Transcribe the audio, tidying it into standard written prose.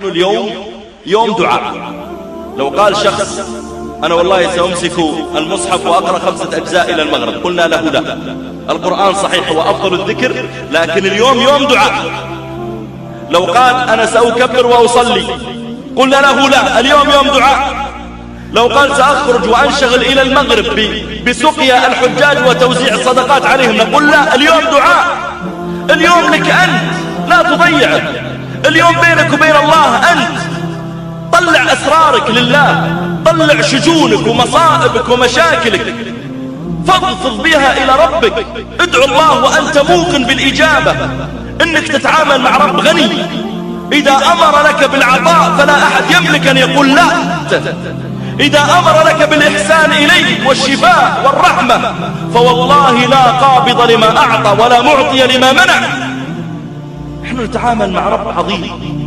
اليوم يوم دعاء. لو قال شخص أنا والله سأمسك المصحف وأقرأ 5 أجزاء إلى المغرب، قلنا له لا، القرآن صحيح هو أفضل الذكر، لكن اليوم يوم دعاء. لو قال أنا سأكبر وأصلي، قلنا له لا، اليوم يوم دعاء. لو قال سأخرج وأنشغل إلى المغرب بسقيا الحجاج وتوزيع الصدقات عليهم، نقول لا، اليوم دعاء. اليوم لك أنت، لا تضيعه. اليوم بينك وبين الله أنت. طلع أسرارك لله، طلع شجونك ومصائبك ومشاكلك، فاضفض بها إلى ربك. ادعو الله وأنت موقن بالإجابة، إنك تتعامل مع رب غني. إذا أمر لك بالعطاء فلا أحد يملك أن يقول لا. إذا أمر لك بالإحسان إليك والشفاء والرحمة فوالله لا قابض لما أعطى ولا معطي لما منع. نحن نتعامل مع رب عظيم.